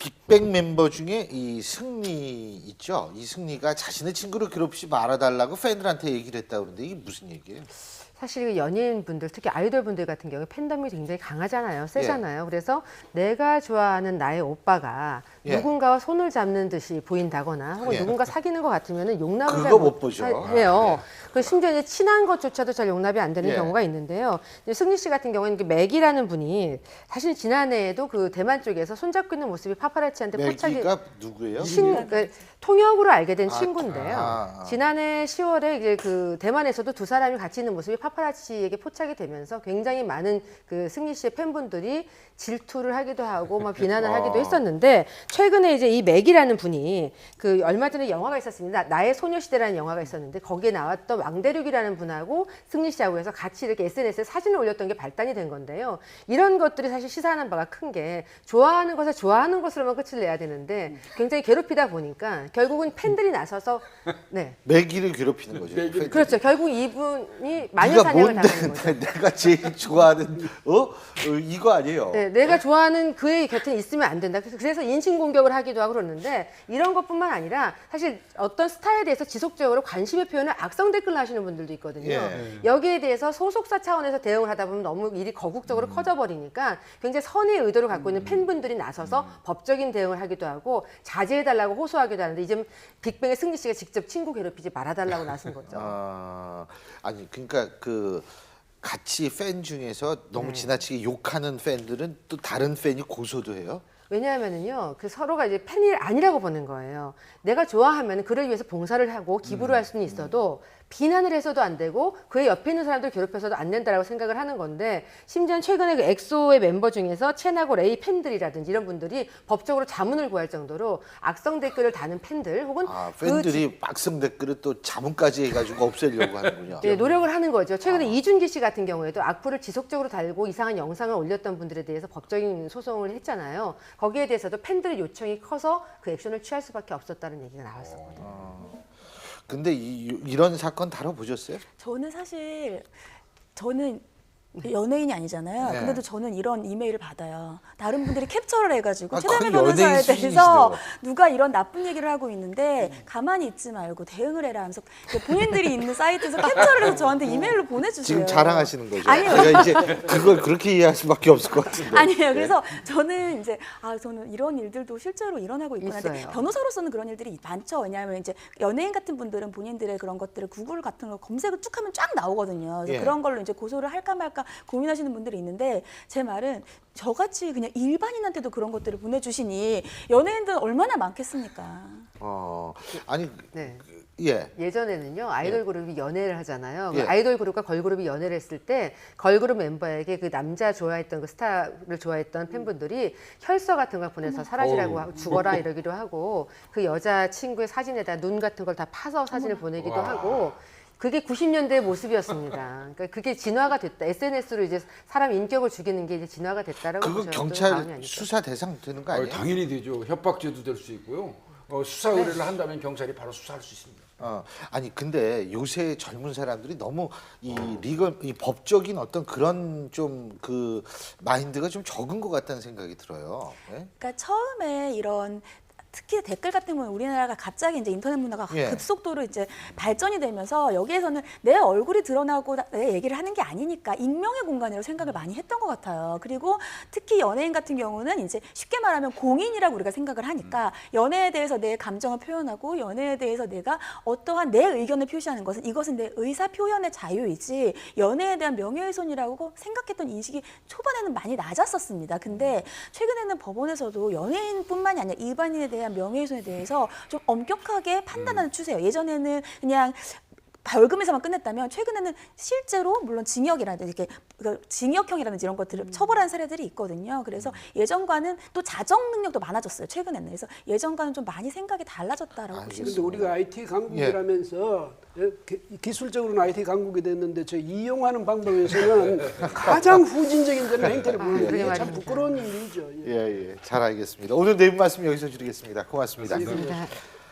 빅뱅 멤버 중에 이 승리 있죠. 이 승리가 자신의 친구를 괴롭히지 말아달라고 팬들한테 얘기를 했다고 그러는데 이게 무슨 얘기예요? 사실 연예인분들, 특히 아이돌분들 같은 경우에 팬덤이 굉장히 강하잖아요. 세잖아요. 그래서 내가 좋아하는 나의 오빠가 예. 누군가와 손을 잡는 듯이 보인다거나 혹은 예. 누군가 사귀는 것 같으면 용납을 그거 잘 못 보죠. 해요. 그 심지어 이제 친한 것조차도 잘 용납이 안 되는 예. 경우가 있는데요. 이제 승리 씨 같은 경우는 맥이라는 분이 사실 지난해에도 그 대만 쪽에서 손잡고 있는 모습이 파파라치한테 포착이 맥기가 누구예요? 그러니까 통역으로 알게 된 아, 친구인데요. 지난해 10월에 이제 그 대만에서도 두 사람이 같이 있는 모습이 파파라치에게 포착이 되면서 굉장히 많은 그 승리 씨의 팬분들이 질투를 하기도 하고 막 비난을 하기도 했었는데 최근에 이제 이 맥이라는 분이 그 얼마 전에 영화가 있었습니다. 나의 소녀시대라는 영화가 있었는데 거기에 나왔던 왕대륙이라는 분하고 승리 씨하고 해서 같이 이렇게 SNS에 사진을 올렸던 게 발단이 된 건데요. 이런 것들이 사실 시사하는 바가 큰 게 좋아하는 것을 좋아하는 것으로만 끝을 내야 되는데 굉장히 괴롭히다 보니까 결국은 팬들이 나서서 네. 맥이를 괴롭히는 거죠. 팬들이. 그렇죠. 결국 이분이 마녀 네가 사냥을 뭔데 당하는 거죠. 내가 제일 좋아하는 이거 아니에요. 네, 내가 좋아하는 그의 곁에 있으면 안 된다. 그래서 인신 공격을 하기도 하고 그러는데 이런 것뿐만 아니라 사실 어떤 스타에 대해서 지속적으로 관심의 표현을 악성 댓글로 하시는 분들도 있거든요. 예. 여기에 대해서 소속사 차원에서 대응을 하다 보면 너무 일이 거국적으로 커져버리니까 굉장히 선의 의도를 갖고 있는 팬분들이 나서서 법적인 대응을 하기도 하고 자제해달라고 호소하기도 하는데 이제 빅뱅의 승리 씨가 직접 친구 괴롭히지 말아달라고 나선 거죠. 아니 그러니까 그 같이 팬 중에서 너무 지나치게 욕하는 팬들은 또 다른 팬이 고소도 해요. 왜냐하면은요, 그 서로가 이제 팬이 아니라고 보는 거예요. 내가 좋아하면 그를 위해서 봉사를 하고 기부를 할 수는 있어도 비난을 해서도 안 되고 그의 옆에 있는 사람들 괴롭혀서도 안 된다라고 생각을 하는 건데 심지어 최근에 그 엑소의 멤버 중에서 첸하고 레이 팬들이라든지 이런 분들이 법적으로 자문을 구할 정도로 악성 댓글을 다는 팬들 혹은 팬들이 악성 댓글을 또 자문까지 해가지고 없애려고 하는군요. 네, 노력을 하는 거죠. 최근에 이준기 씨 같은 경우에도 악플을 지속적으로 달고 이상한 영상을 올렸던 분들에 대해서 법적인 소송을 했잖아요. 거기에 대해서도 팬들의 요청이 커서 그 액션을 취할 수밖에 없었다는 얘기가 나왔었거든요. 근데 이런 사건 다뤄보셨어요? 저는 연예인이 아니잖아요. 네. 근데도 저는 이런 이메일을 받아요. 다른 분들이 캡처를 해가지고 거의 최다미 연예인 변호사에 대해서 수준이시네요. 누가 이런 나쁜 얘기를 하고 있는데 가만히 있지 말고 대응을 해라 하면서 본인들이 있는 사이트에서 캡처를 해서 저한테 이메일로 보내주세요. 지금 자랑하시는 거죠? 아니요. 제가 이제 그걸 그렇게 이해할 수밖에 없을 것 같은데. 아니에요. 그래서 저는 이제 저는 이런 일들도 실제로 일어나고 있구나. 근데 있어요. 변호사로서는 그런 일들이 많죠. 왜냐하면 이제 연예인 같은 분들은 본인들의 그런 것들을 구글 같은 거 검색을 쭉 하면 쫙 나오거든요. 그래서 예. 그런 걸로 이제 고소를 할까 말까 고민하시는 분들이 있는데 제 말은 저같이 그냥 일반인한테도 그런 것들을 보내주시니 연예인들은 얼마나 많겠습니까? 아니 네. 예. 예전에는요 아이돌 그룹이 연애를 하잖아요. 예. 아이돌 그룹과 걸그룹이 연애를 했을 때 걸그룹 멤버에게 그 남자 좋아했던 그 스타를 좋아했던 팬분들이 혈서 같은 걸 보내서 사라지라고 하고 죽어라 이러기도 하고 그 여자 친구의 사진에다 눈 같은 걸 다 파서 사진을 보내기도 하고 그게 90년대의 모습이었습니다. 그러니까 그게 진화가 됐다. SNS로 이제 사람 인격을 죽이는 게 이제 진화가 됐다라고 그거 보셔도 경찰 과언이 아니죠. 수사 대상 되는 거 아니에요? 당연히 되죠. 협박죄도 될 수 있고요. 수사 의뢰를 한다면 경찰이 바로 수사할 수 있습니다. 아니 근데 요새 젊은 사람들이 너무 이 법적인 어떤 그런 좀 그 마인드가 좀 적은 것 같다는 생각이 들어요. 예? 그러니까 처음에 이런 특히 댓글 같은 경우는 우리나라가 갑자기 이제 인터넷 문화가 예. 급속도로 이제 발전이 되면서 여기에서는 내 얼굴이 드러나고 내 얘기를 하는 게 아니니까 익명의 공간으로 생각을 많이 했던 것 같아요. 그리고 특히 연예인 같은 경우는 이제 쉽게 말하면 공인이라고 우리가 생각을 하니까 연애에 대해서 내 감정을 표현하고 연애에 대해서 내가 어떠한 내 의견을 표시하는 것은 이것은 내 의사 표현의 자유이지 연애에 대한 명예훼손이라고 생각했던 인식이 초반에는 많이 낮았었습니다. 근데 최근에는 법원에서도 연예인뿐만이 아니라 일반인에 대한 명예훼손에 대해서 좀 엄격하게 판단하는 추세예요. 예전에는 그냥 벌금에서만 끝냈다면 최근에는 실제로 물론 징역이라든지 이렇게 징역형이라든지 이런 것들을 처벌하는 사례들이 있거든요. 그래서 예전과는 또 자정 능력도 많아졌어요. 최근에는. 그래서 예전과는 좀 많이 생각이 달라졌다라고 보시면 그런데 우리가 IT 강국이라면서 기술적으로는 IT 강국이 됐는데 저 이용하는 방법에서는 가장 후진적인 그런 행태를 보이는 게 참 부끄러운 일이죠. 예. 예, 잘 알겠습니다. 오늘 내용 말씀 여기서 드리겠습니다. 고맙습니다. 감사합니다.